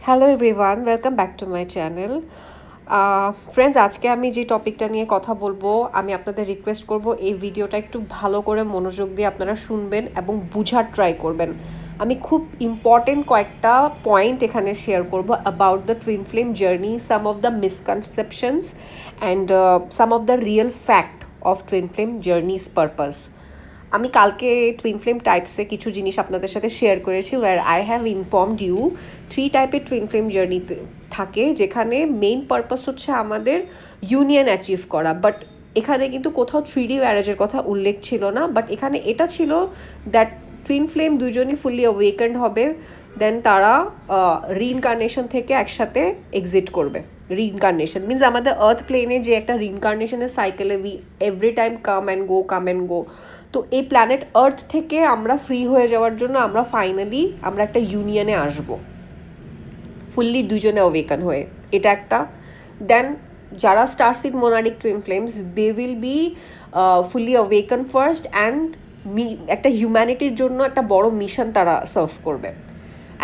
Hello everyone, welcome back to my channel. Friends, আজকে আমি যে টপিকটা নিয়ে কথা বলবো, আমি আপনাদের রিকোয়েস্ট করব এই ভিডিওটা একটু ভালো করে মনোযোগ দিয়ে আপনারা শুনবেন এবং বুঝার ট্রাই করবেন। আমি খুব ইম্পর্টেন্ট কয়েকটা পয়েন্ট এখানে শেয়ার করব about the twin flame journey, some of the misconceptions and some of the real fact of twin flame journeys purpose. আমি কালকে টুইন ফ্লেম টাইপসে কিছু জিনিস আপনাদের সাথে শেয়ার করেছি, where I have informed you 3 টাইপের টুইন ফ্লেম জার্নিতে থাকে, যেখানে মেইন পারপাস হচ্ছে আমাদের ইউনিয়ন অ্যাচিভ করা। বাট এখানে কিন্তু কোথাও 3D ম্যারেজের কথা উল্লেখ ছিল না, বাট এখানে এটা ছিল দ্যাট টুইন ফ্লেম দুজনই ফুললি অ্যাওয়েকেন্ড হবে, দেন তারা রিইনকার্নেশন থেকে একসাথে এক্সিট করবে। রিইনকার্নেশন মিনস আমাদের আর্থ প্লেনে যে একটা রিইনকার্নেশনের সাইকেলে we every time come and go. তো এই প্ল্যানেট আর্থ থেকে আমরা ফ্রি হয়ে যাওয়ার জন্য আমরা একটা ইউনিয়নে আসব, ফুললি দুজনে অ্যাওয়েকান হয়ে। এটা একটা। দেন যারা স্টারসিড মোনারিক twin flames, they will be fully awaken first and একটা হিউম্যানিটির জন্য একটা বড় মিশন তারা সার্ভ করবে।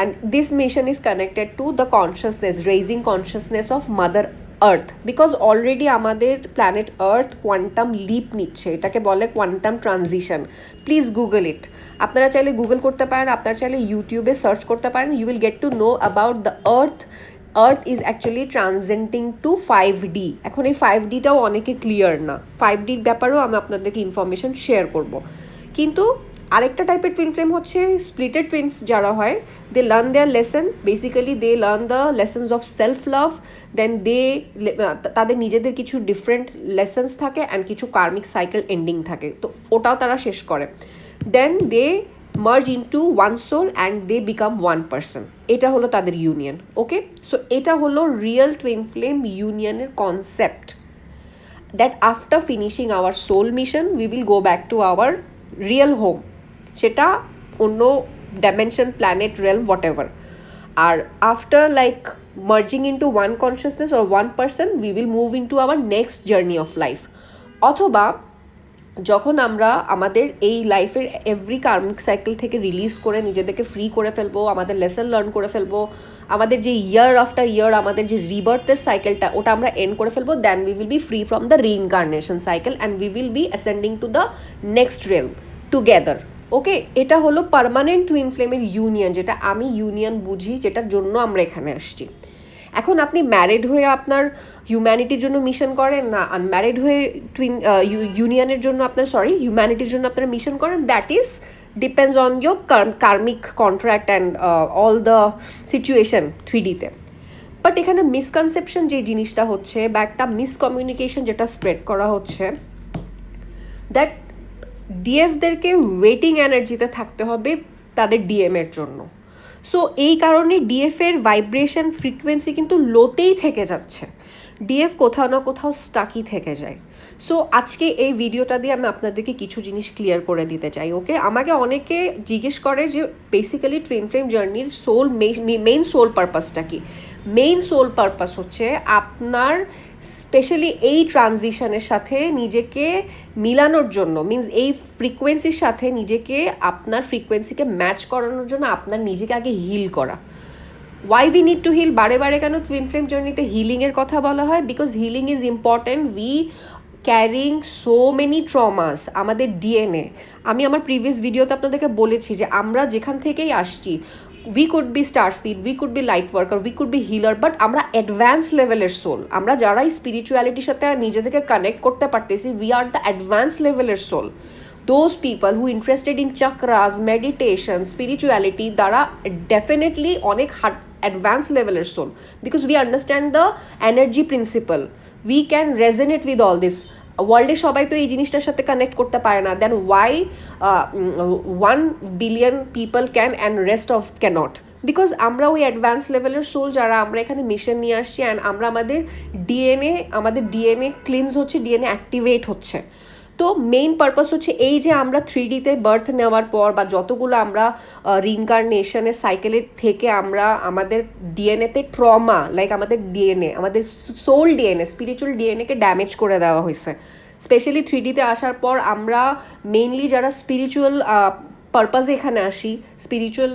And this mission is connected to the consciousness, raising consciousness of mother earth, because already আমাদের প্ল্যানেট আর্থ কোয়ান্টাম লিপ নিচ্ছে, এটাকে বলে কোয়ান্টাম ট্রানজিশন। প্লিজ গুগল ইট। আপনারা চাইলে গুগল করতে পারেন, আপনারা চাইলে ইউটিউবে সার্চ করতে পারেন, you will get to know about the earth is actually transcending to 5D। এখন এই 5Dটাও অনেকে ক্লিয়ার না, 5Dর ব্যাপারেও আমি আপনাদেরকে ইনফরমেশন শেয়ার করব। কিন্তু আরেকটা টাইপের টুইন ফ্লেম হচ্ছে স্প্লিটেড টুইনস যারা হয়, they learn their lesson, basically they learn the lessons of self love, then তাদের নিজেদের কিছু ডিফারেন্ট লেসন্স থাকে অ্যান্ড কিছু কার্মিক সাইকেল এন্ডিং থাকে, তো ওটাও তারা শেষ করে। Then they merge into one soul and they become one person. এটা হলো তাদের ইউনিয়ন। ওকে, সো এটা হলো রিয়েল টুইন ফ্লেম ইউনিয়নের concept, that after finishing our soul mission we will go back to our real home, সেটা অন্য dimension, planet, realm, whatever. আর after like merging into one consciousness or one person, we will move into our next journey of life. অথবা যখন আমরা আমাদের এই লাইফের every কার্মিক cycle থেকে রিলিজ করে নিজেদেরকে ফ্রি করে ফেলবো, আমাদের লেসন লার্ন করে ফেলবো, আমাদের যে ইয়ার আফটার ইয়ার আমাদের যে রিবার্থের সাইকেলটা ওটা আমরা এন্ড করে ফেলবো, then we will be free from the reincarnation cycle and we will be ascending to the next realm together. Okay, এটা হলো পার্মানেন্ট টুইন ফ্লেমের ইউনিয়ন, যেটা আমি ইউনিয়ন বুঝি, যেটার জন্য আমরা এখানে আসছি। এখন আপনি ম্যারিড হয়ে আপনার হিউম্যানিটির জন্য মিশন করেন, না আনম্যারিড হয়ে ইউনিয়নের জন্য হিউম্যানিটির জন্য আপনারা মিশন করেন, that is depends on your karmic contract and all the situation 3Dতে। বাট এখানে মিসকনসেপশন যে জিনিসটা হচ্ছে, বা একটা মিসকমিউনিকেশন যেটা স্প্রেড করা হচ্ছে, দ্যাট ডিএফদেরকে ওয়েটিং এনার্জিতে থাকতে হবে তাদের ডিএমের জন্য। সো এই কারণে ডিএফের ভাইব্রেশন ফ্রিকোয়েন্সি কিন্তু লোতেই থেকে যাচ্ছে, ডিএফ কোথাও না কোথাও স্টাকই থেকে যায়। সো আজকে এই ভিডিওটা দিয়ে আমি আপনাদেরকে কিছু জিনিস ক্লিয়ার করে দিতে চাই। ওকে, আমাকে অনেকে জিজ্ঞেস করে যে বেসিক্যালি টুইন ফ্লেম জার্নির মেইন সোল পারপাসটা কি। মেইন সোল পারপাস হচ্ছে আপনার স্পেশালি এই ট্রানজিশনের সাথে নিজেকে মিলানোর জন্য, মিনস এই ফ্রিকোয়েন্সির সাথে নিজেকে, আপনার ফ্রিকোয়েন্সিকে ম্যাচ করানোর জন্য আপনার নিজেকে আগে হিল করা। Why we need to heal? বারে বারে কেন টুইন ফ্লেম জার্নিতে হিলিংয়ের কথা বলা হয়? Because healing is important. We carrying so many traumas আমাদের ডিএনএ। আমি আমার প্রিভিয়াস ভিডিওতে আপনাদেরকে বলেছি যে আমরা যেখান থেকেই আসছি, we could be star seed, we could be light worker, we could be healer, but আমরা অ্যাডভান্স লেভেলের সোল। আমরা যারা স্পিরিচুয়ালিটির সাথে নিজেদেরকে কানেক্ট করতে পারতেছি, উই আর দ্য অ্যাডভান্স লেভেলের soul. those people who interested in chakras, meditation, spirituality, তারা definitely অনেক advanced level soul, because we understand the energy principle, we can resonate with all this. ওয়ার্ল্ডে সবাই তো এই জিনিসটার সাথে কানেক্ট করতে পারে না, then why 1 billion people can and rest of can't? Because আমরা ওই অ্যাডভান্স লেভেলের সোল যারা, আমরা এখানে মিশন নিয়ে আসছি অ্যান্ড আমরা আমাদের ডিএনএ ক্লিনজ হচ্ছে, ডিএনএ অ্যাক্টিভেট হচ্ছে। তো মেইন পারপাস হচ্ছে এই যে আমরা 3Dতে বার্থ নেওয়ার পর বা যতগুলো আমরা রিইনকার্নেশনের সাইকেলের থেকে আমরা আমাদের ডিএনএতে ট্রমা, লাইক আমাদের ডিএনএ, আমাদের সোল ডিএনএ, স্পিরিচুয়াল ডিএনএকে ড্যামেজ করে দেওয়া হয়েছে। স্পেশালি 3Dতে আসার পর আমরা মেইনলি যারা স্পিরিচুয়াল পারপাসে এখানে আসি, স্পিরিচুয়াল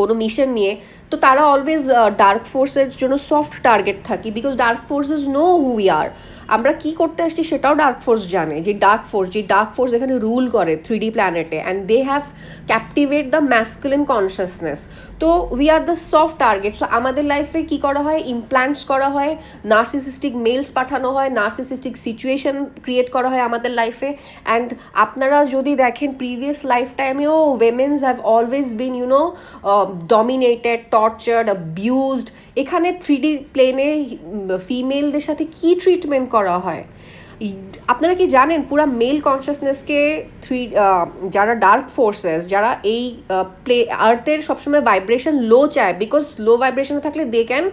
কোনো মিশন নিয়ে, তো তারা অলওয়েজ ডার্ক ফোর্সের জন্য সফট টার্গেট থাকি, because dark forces know who we are. আমরা কি করতে আসছি সেটাও ডার্ক ফোর্স জানে, যে ডার্ক ফোর্স এখানে রুল করে 3D প্ল্যানেটে, and they have captivate the masculine consciousness. তো we are the soft target. So আমাদের লাইফে কী করা হয়, ইমপ্ল্যান্টস করা হয়, নার্সিসিস্টিক মেলস পাঠানো হয়, নার্সিসিস্টিক সিচুয়েশন ক্রিয়েট করা হয় আমাদের লাইফে। অ্যান্ড আপনারা যদি দেখেন প্রিভিয়াস লাইফ টাইমেও womens have always been dominated, tortured, abused. এখানে 3D প্লেনে ফিমেলদের সাথে কি ট্রিটমেন্ট করা হয় আপনারা কি জানেন? পুরা মেল কনসিয়াসনেসকে যারা ডার্ক ফোর্সেস, যারা এই আর্থের সবসময় ভাইব্রেশন লো চায়, বিকজ লো ভাইব্রেশনে থাকলে they can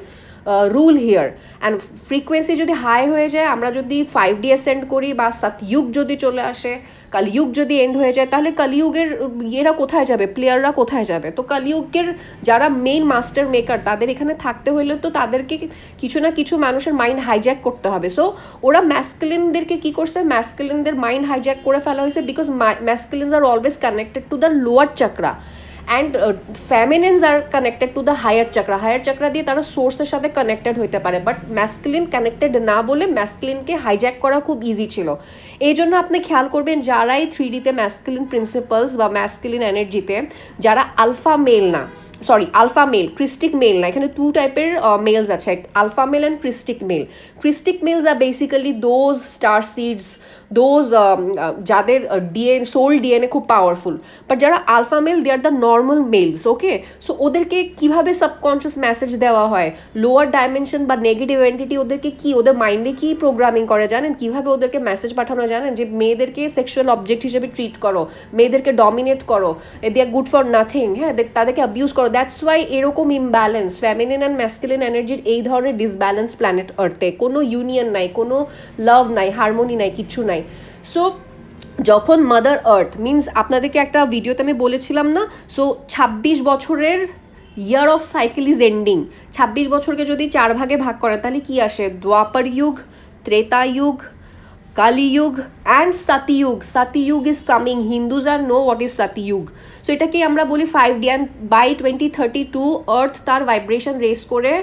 rule here. And frequency যদি হাই হয়ে যায়, আমরা যদি 5D অ্যাসেন্ড করি বা সতযুগ যদি চলে আসে, কলিযুগ যদি এন্ড হয়ে যায়, তাহলে কলিযুগের ইয়েরা কোথায় যাবে, প্লেয়াররা কোথায় যাবে? তো কলিযুগের যারা মেইন মাস্টার মেকার, তাদের এখানে থাকতে হলে তো তাদেরকে কিছু না কিছু মানুষের মাইন্ড হাইজ্যাক করতে হবে। সো ওরা ম্যাসকুলিনদেরকে কী করছে, ম্যাসকুলিনদের মাইন্ড হাইজ্যাক করে ফেলা হয়েছে, because masculines are always connected to the lower chakra, and feminines are connected to the higher chakra. Higher chakra দিয়ে তারা সোর্সের সাথে কানেক্টেড হতে পারে, বাট ম্যাসকুলিন কানেক্টেড না বলে ম্যাসকুলিনকে হাইজ্যাক করা খুব ইজি ছিল। এই জন্য আপনি খেয়াল করবেন, যারাই 3Dতে ম্যাসকুলিন প্রিন্সিপালস বা ম্যাসকুলিন এনার্জিতে যারা আলফা মেল না, আলফা মেল, ক্রিস্টিক মেল না, এখানে 2 টাইপের মেলস আছে, alpha male and Christic male. Christic males are basically those star seeds, those যাদের সোল ডিএনএ খুব পাওয়ারফুল। বাট যারা alpha male, they are the normal males, okay? So ওদেরকে কীভাবে subconscious message দেওয়া হয়, লোয়ার ডাইমেনশন বা negative entity ওদেরকে কি, ওদের মাইন্ডে কি প্রোগ্রামিং করে জানেন? কীভাবে ওদেরকে মেসেজ পাঠানো জানেন? যে মেয়েদেরকে সেক্সুয়াল অবজেক্ট হিসেবে ট্রিট করো, মেয়েদেরকে ডমিনেট করো, দে আর গুড ফর নাথিং, হ্যাঁ, তাদেরকে অ্যাবিউজ করো। দ্যাটস ওয়াই এরকম ইমব্যালেন্স, ফ্যামিনিন অ্যান্ড ম্যাসকুলিন এনার্জির এই ধরনের ডিসব্যালেন্স প্ল্যানেট আর্থে। কোনো ইউনিয়ন নাই, কোনো লাভ নাই, হারমোনি নাই, কিচ্ছু নাই। সো যখন মাদার আর্থ মিনস, আপনাদেরকে একটা ভিডিওতে আমি বলেছিলাম না, সো 26 বছরের year of cycle is ending. 26 বছরকে যদি 4 ভাগে ভাগ করে, তাহলে কি আসে? দ্বাপর Yug, Treta Yug, Kaliyug and Satyug. Satyug is coming, Hindus are know what is Satyug. So এটাকে আমরা বলি 5D, অ্যান্ড বাই 2032 আর্থ তার ভাইব্রেশন রেস করে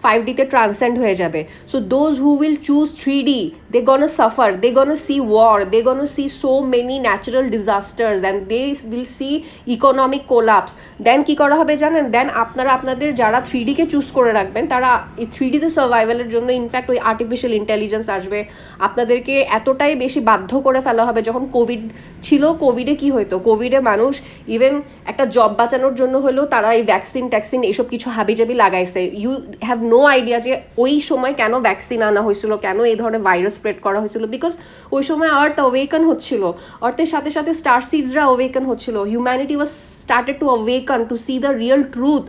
5Dতে ট্রান্সেন্ড হয়ে যাবে। So those who will choose 3D, they gonna suffer, they gonna see war, they gonna see so many natural disasters, and they will see economic collapse. Then কী করা হবে জানেন? দেন আপনারা আপনাদের যারা 3Dকে চুজ করে রাখবেন, তারা এই 3Dতে সার্ভাইভালের জন্য ইনফ্যাক্ট ওই আর্টিফিশিয়াল ইন্টেলিজেন্স আসবে, আপনাদেরকে এতটাই বেশি বাধ্য করে ফেলা হবে। যখন কোভিড ছিল, কোভিডে কি হতো? কোভিডে মানুষ ইভেন একটা জব বাঁচানোর জন্য হলেও তারা এই ভ্যাকসিন ট্যাক্সিন এইসব কিছু হাবিজাবি লাগাইছে। ইউ হ্যাভ নো আইডিয়া যে ওই সময় কেন ভ্যাকসিন আনা হয়েছিল, কেন এই ধরনের ভাইরাস স্প্রেড করা হয়েছিল, বিকজ ওই সময় আর্থ অ্যাওয়েকন হচ্ছিল, আর্থের সাথে সাথে স্টার সিডসরা অ্যাওয়েকন হচ্ছিল, humanity was started to awaken to see the real truth.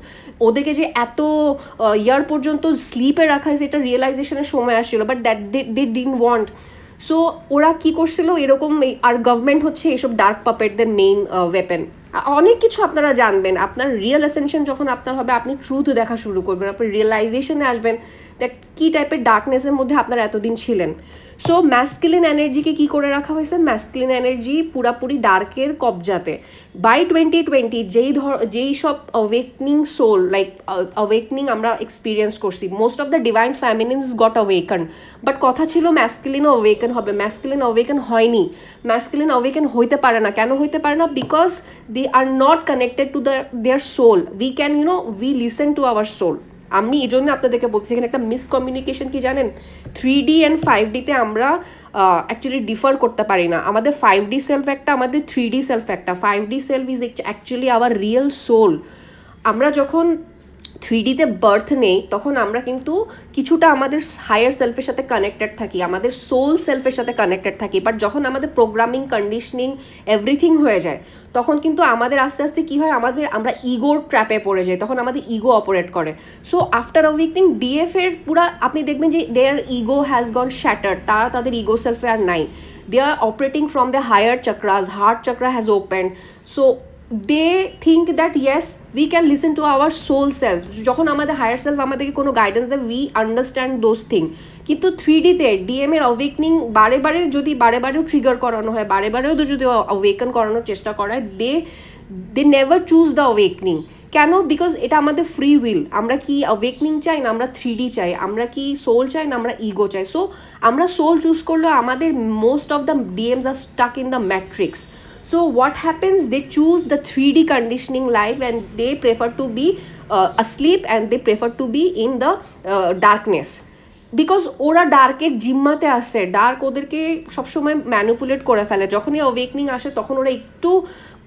ওদেরকে যে এত ইয়ার পর্যন্ত স্লিপে রাখা হয়েছে, এটা রিয়েলাইজেশনের সময় আসছিল, but that they didn't want. So ওরা কী করছিল এরকম, আর গভর্নমেন্ট হচ্ছে এইসব ডার্ক পাপেটদের মেইন ওয়েপেন। অনেক কিছু আপনারা জানবেন, আপনার রিয়েল অ্যাসেনশন যখন আপনার হবে, আপনি ট্রুথ দেখা শুরু করবেন, আপনি রিয়েলাইজেশনে আসবেন দ্যাট কী টাইপের ডার্কনেসের মধ্যে আপনারা এতদিন ছিলেন। সো ম্যাসকুলিন এনার্জিকে কী করে রাখা হয়েছে? ম্যাসকুলিন এনার্জি পুরাপুরি ডার্কের কবজাতে। বাই 2020 যেই সব অ্যাওয়েকনিং সোল, লাইক অ্যাওয়েকনিং আমরা এক্সপিরিয়েন্স করছি, most of the divine feminines got awaken. But কথা ছিল ম্যাসকুলিনও অ্যাওয়েকন হবে, ম্যাসকুলিন অ্যাওয়েকন হয়নি। ম্যাসকুলিন অ্যাওয়েকন হইতে পারে না। কেন হইতে পারে না? Because they are not connected to their soul. We can, we listen to our soul. আমি এই জন্য আপনাদেরকে বলছি, এখানে একটা মিসকমিউনিকেশন কি জানেন? 3D অ্যান্ড 5Dতে আমরা অ্যাকচুয়ালি ডিফার করতে পারি না। আমাদের 5D সেলফ একটা, আমাদের 3D সেলফ একটা। 5D self is actually our real soul. আমরা যখন 3Dতে বার্থ নেই, তখন আমরা কিন্তু কিছুটা আমাদের হায়ার সেলফের সাথে কানেক্টেড থাকি, আমাদের সোল সেলফের সাথে কানেক্টেড থাকি। বাট যখন আমাদের প্রোগ্রামিং, কন্ডিশনিং, এভরিথিং হয়ে যায়, তখন কিন্তু আমাদের আস্তে আস্তে কী হয়, আমরা ইগোর ট্র্যাপে পড়ে যাই, তখন আমাদের ইগো অপারেট করে। সো আফটার অ্যাওয়েকনিং ডিএফের পুরা আপনি দেখবেন যে their ego has gone shattered, তারা তাদের ইগো সেলফে আর নাই। They are operating from the higher chakras, heart chakra has opened. So they think that yes we can listen to our soul self. যখন আমাদের হায়ার সেলফ আমাদেরকে কোনো গাইডেন্স দেয়, উই আন্ডারস্ট্যান্ড দোজ থিং। কিন্তু 3Dতে ডিএমের অ্যাওয়েকনিং বারে বারেও ট্রিগার করানো হয়, বারে বারেও যদি অ্যাওয়েকন করানোর চেষ্টা করা হয়, they never choose the awakening. কেন? বিকজ এটা আমাদের ফ্রি উইল। আমরা কি অ্যাওয়েকনিং চাই না আমরা 3D চাই, আমরা কি সোল চাই না আমরা ইগো চাই। সো আমরা সোল চুজ করলেও আমাদের most of the DMs are stuck in the matrix. So what happens, they choose the 3D conditioning life and they prefer to be asleep and they prefer to be in the darkness. Because ওরা ডার্কের জিম্মাতে আসে, dark ওদেরকে সবসময় manipulate করে ফেলে। যখনই awakening আসে তখন ওরা একটু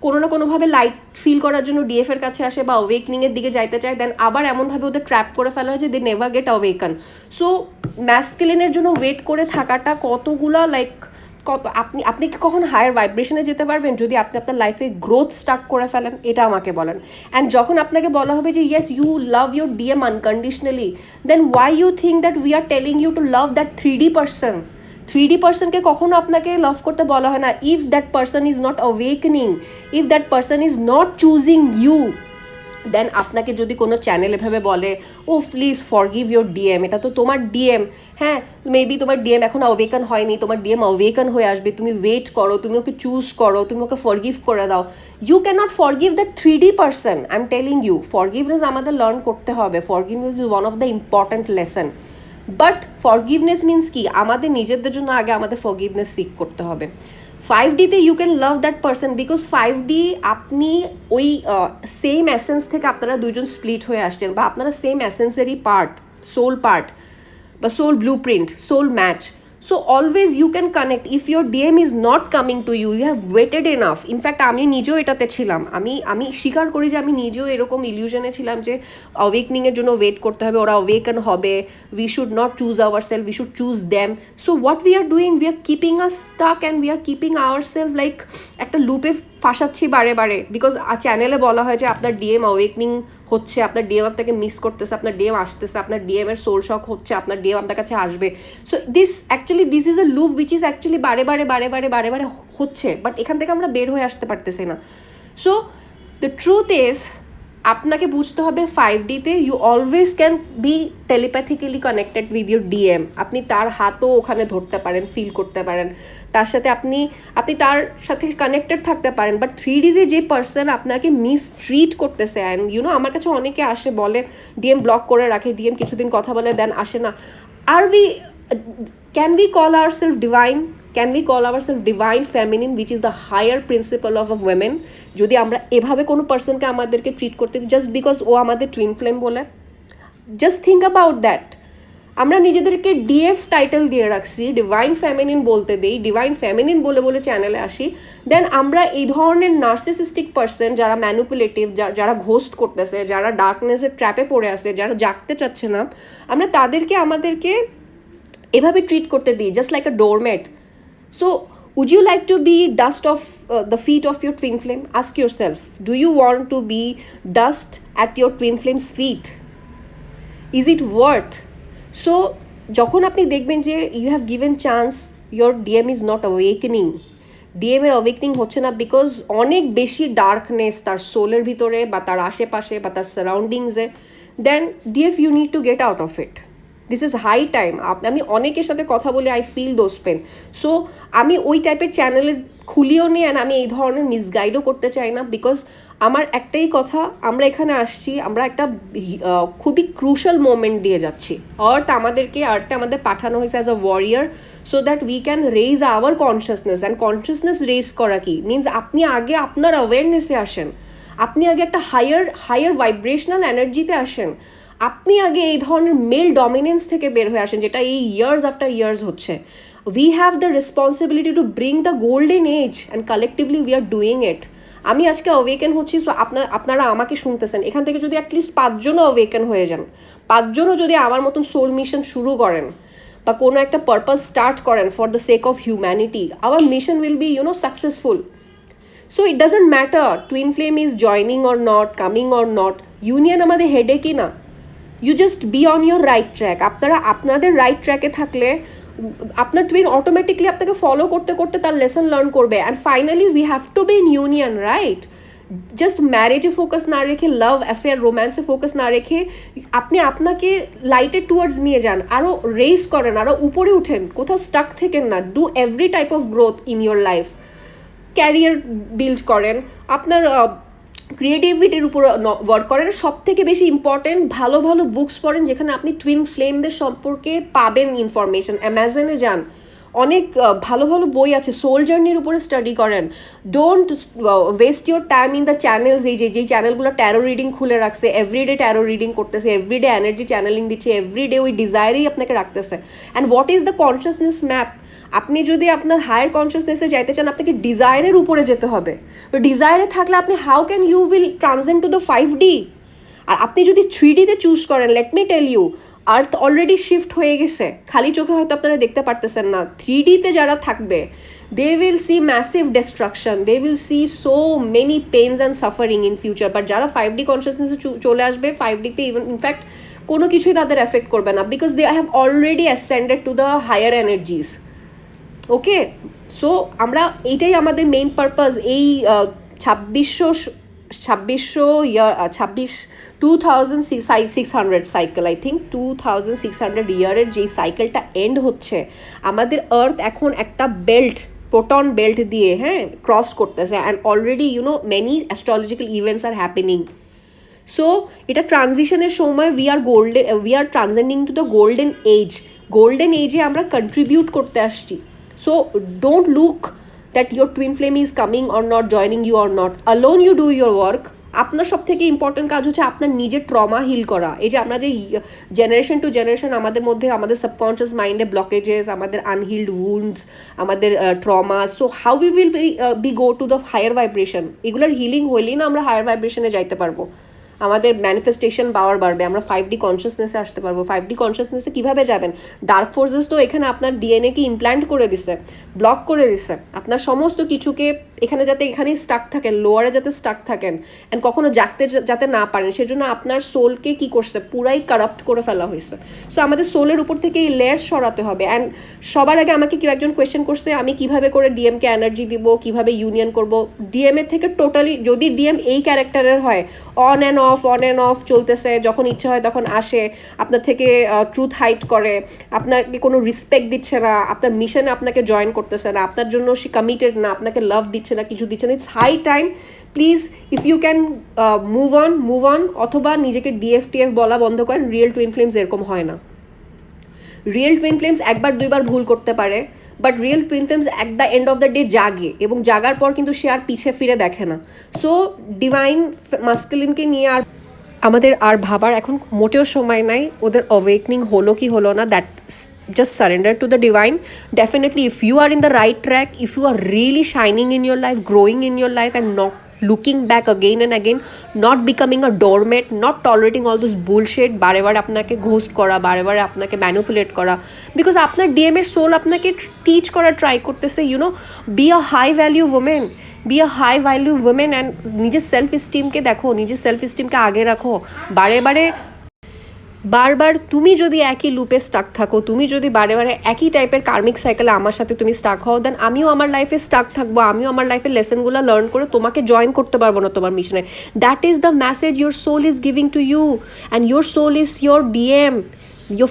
কোনো না কোনোভাবে লাইট ফিল করার জন্য ডিএফের কাছে আসে বা অ্যাওয়েকনিংয়ের দিকে যাইতে চায়, দেন আবার এমনভাবে ওদের ট্র্যাপ করে ফেলা হয় যে দে নেভার গেট অ্যাওয়েকন। সো ম্যাসকুলিনের জন্য ওয়েট করে থাকাটা কতগুলা লাইক আপনি কি কখন হায়ার ভাইব্রেশনে যেতে পারবেন যদি আপনি আপনার লাইফে গ্রোথ স্টার্ট করে ফেলেন? এটা আমাকে বলেন। অ্যান্ড যখন আপনাকে বলা হবে যে yes you love your DM unconditionally, then why you think that we are telling you to love that 3D person? 3D পার্সনকে কখনো আপনাকে লাভ করতে বলা হয় না if that person is not awakening, if that person is not choosing you. Then আপনাকে যদি কোনো চ্যানেল এভাবে বলে ও প্লিজ ফরগিভ ইউর ডিএম, এটা তো তোমার ডিএম, হ্যাঁ মেবি তোমার ডিএম এখন অ্যাওয়েকন হয়নি, তোমার ডিএম অ্যাওয়েকন হয়ে আসবে, তুমি ওয়েট করো, তুমি ওকে চুজ করো, তুমি ওকে ফরগিভ করে দাও। You cannot forgive that 3D person. I am telling you forgiveness আমাদের লার্ন করতে হবে। Forgiveness is one of the important lesson. But forgiveness means কি? আমাদের নিজেদের জন্য আগে আমাদের ফরগিভনেস সিক করতে হবে। 5Dতে you can love that person because 5D আপনি ওই সেম এসেন্স থেকে আপনারা দুজন স্প্লিট হয়ে আসছেন বা আপনারা সেম এসেন্সেরই পার্ট, সোল পার্ট বা soul blueprint, soul match. So always you can connect. If your DM is not coming to you, you have waited enough. In fact আমি নিজেও এটাতে ছিলাম, আমি স্বীকার করি যে আমি নিজেও এরকম ইলিউশনে ছিলাম যে অ্যাওয়েকনিংয়ের জন্য ওয়েট করতে হবে, ওরা অ্যাওয়েকন হবে, we should not choose our self, we should choose them. So what we are doing, we are keeping us Starc and we are keeping our self like একটা লুপে ফাঁসাচ্ছি বারে বারে। বিকজ চ্যানেলে বলা হয় যে আপনার ডিএম অ্যাওয়েকনিং হচ্ছে, আপনার ডিএম আপনাকে মিস করতেছে, আপনার ডিএম আসতেছে, আপনার ডিএম এর সোল শক হচ্ছে, আপনার ডিএম আপনার কাছে আসবে। So this is a loop which is actually বারে বারে হচ্ছে, বাট এখান থেকে আমরা বের হয়ে আসতে পারতেছি না। সো দ্য ট্রুথ ইজ আপনাকে বুঝতে হবে 5Dতে you always can be telepathically connected with your DM. আপনি তার হাতও ওখানে ধরতে পারেন, ফিল করতে পারেন, তার সাথে আপনি তার সাথে কানেক্টেড থাকতে পারেন। বাট 3Dতে যে পার্সন আপনাকে মিসট্রিট করতেছে, অ্যান্ড আমার কাছে অনেকে আসে বলে ডিএম ব্লক করে রাখে, ডিএম কিছুদিন কথা বলে দেন আসে না। Can we call ourselves divine? Can we call ourselves divine feminine, which is the higher principle of women? যদি আমরা এভাবে কোনো পার্সনকে আমাদেরকে ট্রিট করতে দিই জাস্ট বিকজ ও আমাদের টুইন ফ্লেম বলে, জাস্ট থিঙ্ক অ্যাবাউট দ্যাট। আমরা নিজেদেরকে ডিএফ টাইটেল দিয়ে রাখছি, ডিভাইন ফেমিনিন বলতে দেই, ডিভাইন ফেমিনিন বলে বলে চ্যানেলে আসি। দেন আমরা এই ধরনের নার্সিসিস্টিক পার্সন যারা ম্যানিপুলেটিভ, যারা ঘোস্ট করতেছে, যারা ডার্কনেসের ট্র্যাপে পড়ে আছে, যারা জাগতে চাচ্ছে না, আমরা তাদেরকে আমাদেরকে এভাবে ট্রিট করতে দিই just like a doormat. So would you like to be dust of the feet of your twin flame? Ask yourself, do you want to be dust at your twin flame's feet? Is it worth? So যখন আপনি দেখবেন যে you have given chance, your DM is not awakening, DM এর awakening হচ্ছে না because অনেক বেশি darkness তার সোলের ভিতরে বা তার আশেপাশে বা তার সারাউন্ডিংসে, then DF you need to get out of it. This is high time. আমি অনেকের সাথে কথা বলে I feel those pain. So আমি ওই টাইপের চ্যানেলের খুলিও নি, অ্যান্ড আমি এই ধরনের মিসগাইডও করতে চাই না বিকজ আমার একটাই কথা, আমরা এখানে আসছি, আমরা একটা খুবই ক্রুশাল মোমেন্ট দিয়ে যাচ্ছি। আর্থে আমাদের পাঠানো হয়েছে as a warrior so that we can raise our consciousness. And consciousness raise করা কি মিনস আপনি আগে আপনার অ্যাওয়ারনেসে আসেন, আপনি আগে একটা হায়ার ভাইব্রেশনাল এনার্জিতে আসেন, আপনি আগে এই ধরনের মেল ডমিনেন্স থেকে বের হয়ে আসেন যেটা এই ইয়ার্স আফটার ইয়ার্স হচ্ছে। We have the responsibility to bring the golden age and collectively we are doing it. আমি আজকে অ্যাওয়েকেন হচ্ছি, সো আপনারা আমাকে শুনতেছেন, এখান থেকে যদি অ্যাটলিস্ট 5 জনও অ্যাওয়েকেন হয়ে যান, 5 জনও যদি আমার মতন সোল মিশন শুরু করেন বা কোনো একটা পারপাস স্টার্ট করেন for the sake of humanity, our mission will be successful. So it doesn't matter twin flame is joining or not, coming or not, union আমাদের হেডে কি না, you just be on your right track. আপনাদের right ট্র্যাকে থাকলে আপনার twin automatically আপনাকে follow করতে করতে তার লেসন লার্ন করবে। And finally we have to be in union, right? Just ম্যারেজে ফোকাস না রেখে, লাভ অ্যাফেয়ার রোম্যান্সে ফোকাস না রেখে আপনি আপনাকে লাইটের টুয়ার্ডস নিয়ে যান, আরও রেস করেন, আরও উপরে উঠেন, কোথাও স্টাক থেকেন না। Do every type of growth in your life. Career build করেন, আপনার ক্রিয়েটিভিটির উপর ওয়ার্ক করেন। সব থেকে বেশি ইম্পর্টেন্ট ভালো ভালো বুকস পড়েন যেখানে আপনি টুইন ফ্লেমদের সম্পর্কে পাবেন ইনফরমেশন। অ্যামাজনে যান, অনেক ভালো ভালো বই আছে। সোল জার্নির উপরে স্টাডি করেন। Don't waste your time in the channels, যেই চ্যানেলগুলো ট্যারো রিডিং খুলে রাখছে, এভরিডে ট্যারো রিডিং করতেছে, এভরিডে এনার্জি চ্যানেলিং দিচ্ছে, এভরিডে ওই ডিজায়ারেই আপনাকে রাখতেছে। And what is the consciousness map? আপনি যদি আপনার হায়ার কনসিয়াসনেসে যাইতে চান, আপনাকে ডিজায়ারের উপরে যেতে হবে। তো ডিজায়ারে থাকলে আপনি how can you will transcend to the 5D? আর আপনি যদি 3Dতে চুজ করেন, let me tell you, earth already shift হয়ে গেছে, খালি চোখে হয়তো আপনারা দেখতে পারতেছেন না। 3Dতে যারা থাকবে, they will see massive destruction, they will see so many pains and suffering in future. But যারা 5D কনসিয়াসনেসে চলে আসবে, 5Dতে ইনফ্যাক্ট কোনো কিছুই তাদের এফেক্ট করবে না, because they have already ascended to the higher energies. Okay, so আমরা এইটাই আমাদের মেইন পারপাস। এই 2600 সাইকেল, আই থিঙ্ক 2600 ইয়ারের যেই সাইকেলটা এন্ড হচ্ছে, আমাদের আর্থ এখন একটা বেল্ট, প্রোটন বেল্ট দিয়ে ক্রস করতেছে। And already many astrological events are happening. So এটা ট্রানজিশনের সময় we are transcending to the golden age. Golden এজে আমরা কন্ট্রিবিউট করতে আসছি। So don't look that your twin flame is coming or not, joining you or not. Alone you do your work. আপনার সব থেকে ইম্পর্টেন্ট কাজ হচ্ছে আপনার নিজের ট্রমা হিল করা। এই যে আমরা যে জেনারেশন টু জেনারেশন আমাদের মধ্যে আমাদের সাবকনশিয়াস মাইন্ডে ব্লকেজেস, আমাদের আনহিল্ড উন্ডস, আমাদের trauma, so how we will be go to the higher vibration? এগুলোর হিলিং হইলেই না আমরা হায়ার ভাইব্রেশনে যাইতে পারবো, আমাদের ম্যানিফেস্টেশন পাওয়ার বাড়বে, আমরা 5D কনসিয়াসনেসে আসতে পারবো। 5D কনসিয়াসনেসে কীভাবে যাবেন? ডার্ক ফোর্সেস তো এখানে আপনার ডিএনএকে ইমপ্ল্যান্ট করে দিছে, ব্লক করে দিছে আপনার সমস্ত কিছুকে, এখানে যাতে এখানেই স্টাক থাকেন, লোয়ারে যাতে স্টাক থাকেন, অ্যান্ড কখনো জাগতে যাতে না পারেন, সেজন্য আপনার সোলকে কী করছে, পুরাই কারাপ্ট করে ফেলা হয়েছে। সো আমাদের সোলের উপর থেকে এই লেয়ার সরাতে হবে। অ্যান্ড সবার আগে আমাকে কেউ একজন কোয়েশ্চেন করছে, আমি কিভাবে করে ডিএমকে এনার্জি দিব, কিভাবে ইউনিয়ন করব? ডিএমএর থেকে টোটালি, যদি ডিএম এই ক্যারেক্টারের হয়, অন অ্যান্ড অফ চলতেছে, যখন ইচ্ছা হয় তখন আসে, আপনার থেকে ট্রুথ হাইড করে, আপনাকে কোনো রেসপেক্ট দিচ্ছে না, আপনার মিশনে আপনাকে জয়েন করতেছে না, আপনার জন্য সে কমিটেড না, আপনাকে লাভ দিচ্ছে না, কিছু দিচ্ছে না, it's high time please if you can move on, অথবা নিজেকে ডিএফটিএফ বলা বন্ধ করেন। রিয়েল টুইন ফ্লেমস এরকম হয় না। রিয়েল টুইন ফ্লেমস একবার দুইবার ভুল করতে পারে, but real twin flames at the end of the day জাগে, এবং জাগার পর কিন্তু সে আর পিছে ফিরে দেখে না। সো ডিভাইন মাস্কুলিনকে নিয়ে আমাদের আর ভাবার এখন মোটেও সময় নাই। ওদের অওয়েকনিং হলো কি হলো না, that just surrender to the divine. Definitely, if you are in the right track, if you are really shining in your life, growing in your life, and not looking back again and again, not becoming a doormat, not tolerating all this bullshit, বারে বারে আপনাকে ghost করা, বারে বারে আপনাকে manipulate করা, because আপনার DM এর সোল আপনাকে টিচ করা ট্রাই করতেছে, be a high value woman, be a high value woman. And নিজের সেলফ স্টিমকে দেখো, নিজের সেলফ স্টিমকে আগে রাখো। বারবার তুমি যদি একই লুপে স্টাক থাকো, তুমি যদি বারে বারে একই টাইপের কার্মিক সাইকেলে আমার সাথে তুমি স্টাক হও, দেন আমিও আমার লাইফে স্টাক থাকবো, আমিও আমার লাইফের লেসনগুলো লার্ন করে তোমাকে জয়েন করতে পারবো না তোমার মিশনে। That is the message your soul is giving to you, and your soul is your DM. Your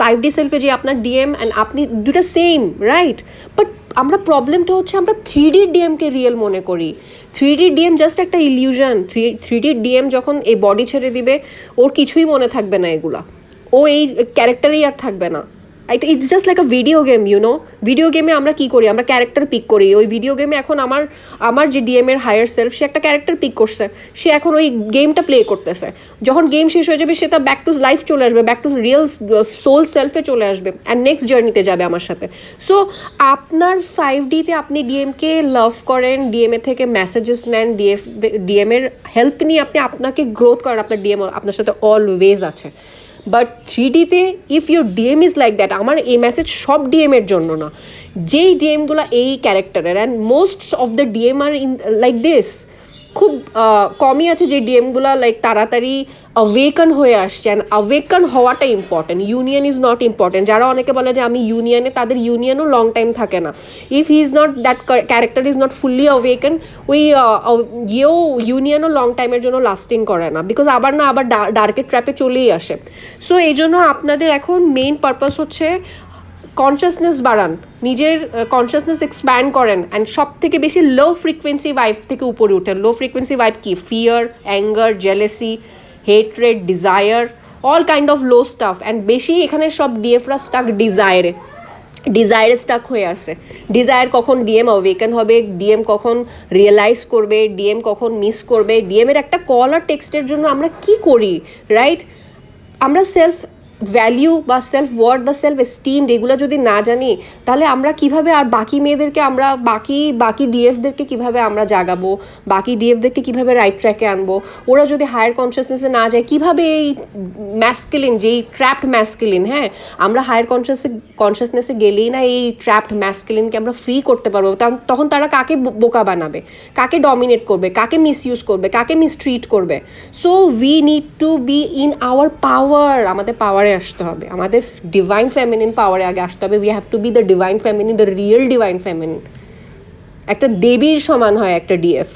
5D সেলফে যে আপনার ডিএম অ্যান্ড আপনি দুটা সেম, রাইট? বাট আমরা প্রবলেমটা হচ্ছে আমরা 3D ডিএমকে রিয়েল মনে করি। 3D ডিএম জাস্ট একটা ইলিউশন। 3D ডিএম যখন এই বডি ছেড়ে দিবে, ওর কিছুই মনে থাকবে না এগুলা, ও এই ক্যারেক্টারেই আর থাকবে না। It's just like a video game, video গেমে আমরা কী করি, আমরা ক্যারেক্টার পিক করি। ওই ভিডিও গেমে এখন আমার যে ডিএমের হায়ার সেলফ, সে একটা ক্যারেক্টার পিক করছে, সে এখন ওই গেমটা প্লে করতেছে। যখন গেম শেষ হয়ে যাবে, সে তার ব্যাক টু লাইফ চলে আসবে, ব্যাক টু রিয়েল সোল সেলফে চলে আসবে, অ্যান্ড নেক্সট জার্নিতে যাবে আমার সাথে। সো আপনার 5Dতে আপনি ডিএমকে লাভ করেন, ডিএমএ থেকে মেসেজেস নেন, ডিএমের হেল্প নিয়ে আপনি আপনাকে গ্রোথ করেন, আপনার ডিএম আপনার সাথে অলওয়েজ আছে। বাট 3Dতে if your DM is like that, আমার এই মেসেজ সব ডিএমের জন্য না, যেই ডিএমগুলো এই ক্যারেক্টারের, and most of the DM are in like this, খুব কমই আছে যে ডিএমগুলো লাইক তাড়াতাড়ি অ্যাওয়েকন হয়ে আসছে। অ্যান্ড অ্যাওয়েকন হওয়াটা important, union is not important. যারা অনেকে বলে যে আমি ইউনিয়নে, তাদের ইউনিয়নও লং টাইম থাকে না। If he is not that character is not fully awaken, ওই ইউনিয়নও লং টাইমের জন্য লাস্টিং করে না, বিকজ আবার ডার্কের ট্র্যাপে চলেই আসে। সো এই জন্য আপনাদের এখন মেইন পারপাস হচ্ছে কনসিয়াসনেস বাড়ান, নিজের কনসিয়াসনেস এক্সপ্যান্ড করেন, অ্যান্ড সব থেকে বেশি লো ফ্রিকোয়েন্সি ভাইব থেকে উপরে উঠেন। লো ফ্রিকোয়েন্সি ভাইব কি? Fear, anger, jealousy, hatred, desire, all kind of low staff. And বেশি এখানে সব ডিএফরা স্টাক ডিজায়ারে স্টাক হয়ে আছে। ডিজায়ার কখন ডিএম অ্যাওয়েকেন হবে, ডিএম কখন রিয়েলাইজ করবে, ডিএম কখন মিস করবে, ডিএমের একটা কল আর টেক্সটের জন্য আমরা কি করি, রাইট? আমরা সেলফ ভ্যালিউ বা সেলফ ওয়ার্থ বা সেলফ এস্টিম এগুলো যদি না জানি, তাহলে আমরা কিভাবে আর বাকি মেয়েদেরকে আমরা বাকি ডিএফদেরকে কিভাবে আমরা জাগাবো, বাকি ডিএফদেরকে কিভাবে রাইট ট্র্যাকে আনবো? ওরা যদি হায়ার কনসিয়াসনেসে না যায়, কিভাবে এই ম্যাসকুলিন, যেই ট্র্যাপড ম্যাসকুলিন, হ্যাঁ, আমরা হায়ার কনসিয়াসনেসে গেলেই না এই ট্র্যাপড ম্যাসকুলিনকে আমরা ফ্রি করতে পারবো। তখন তারা কাকে বোকা বানাবে, কাকে ডমিনেট করবে, কাকে মিসইউজ করবে, কাকে মিসট্রিট করবে? So we need two be in our power. আমাদের পাওয়ারে আসতে হবে, আমাদের ডিভাইন ফেমিনিন পাওয়ারে আগে আসতে হবে। We have to B the divine feminine, the real divine feminine. একটা দেবীর সমান হয় একটা ডিএফ,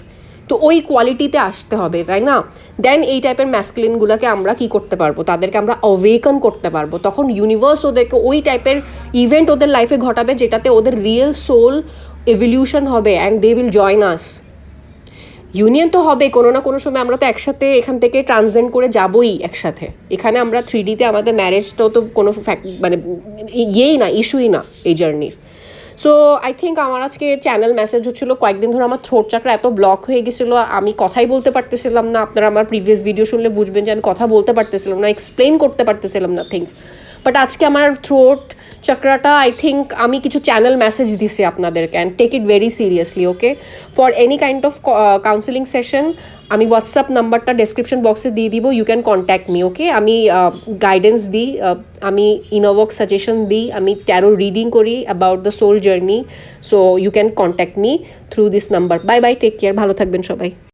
তো ওই কোয়ালিটিতে আসতে হবে, তাই না? দেন এই টাইপের ম্যাসকুলিনগুলোকে আমরা কি করতে পারবো? তাদেরকে আমরা অওয়েকন করতে পারবো। তখন ইউনিভার্স ওদেরকে ওই টাইপের ইভেন্ট ওদের লাইফে ঘটাবে যেটাতে ওদের রিয়েল সোল এভলিউশন হবে, and they will join us. Union তো হবে কোনো না কোনো সময়, আমরা তো একসাথে এখান থেকে ট্রান্সজেন্ড করে যাবোই একসাথে। এখানে আমরা 3Dতে আমাদের ম্যারেজটাও তো কোনো মানে ইয়েই না, ইস্যুই না এই জার্নির। সো আই থিঙ্ক আমার আজকে চ্যানেল মেসেজ হচ্ছিলো, কয়েকদিন ধরে আমার থ্রোট চাকরা এত ব্লক হয়ে গেছিলো, আমি কথাই বলতে পারতেছিলাম না। আপনারা আমার প্রিভিয়াস ভিডিও শুনলে বুঝবেন যে আমি কথা বলতে পারতেছিলাম না, এক্সপ্লেন করতে পারতেছিলাম না থিংস। বাট আজকে আমার থ্রোট চক্রাটা, আই থিঙ্ক আমি কিছু চ্যানেল মেসেজ দিছি আপনাদেরকে, and take it very seriously, okay? For any kind of counselling session আমি হোয়াটসঅ্যাপ নাম্বারটা ডেসক্রিপশন বক্সে দিয়ে দিব, you can contact me, okay? আমি গাইডেন্স দিই, আমি ইনোভক সাজেশন দিই, আমি ট্যারো রিডিং করি about the soul journey. So you can contact me through this number. Bye bye, take care, ভালো থাকবেন সবাই।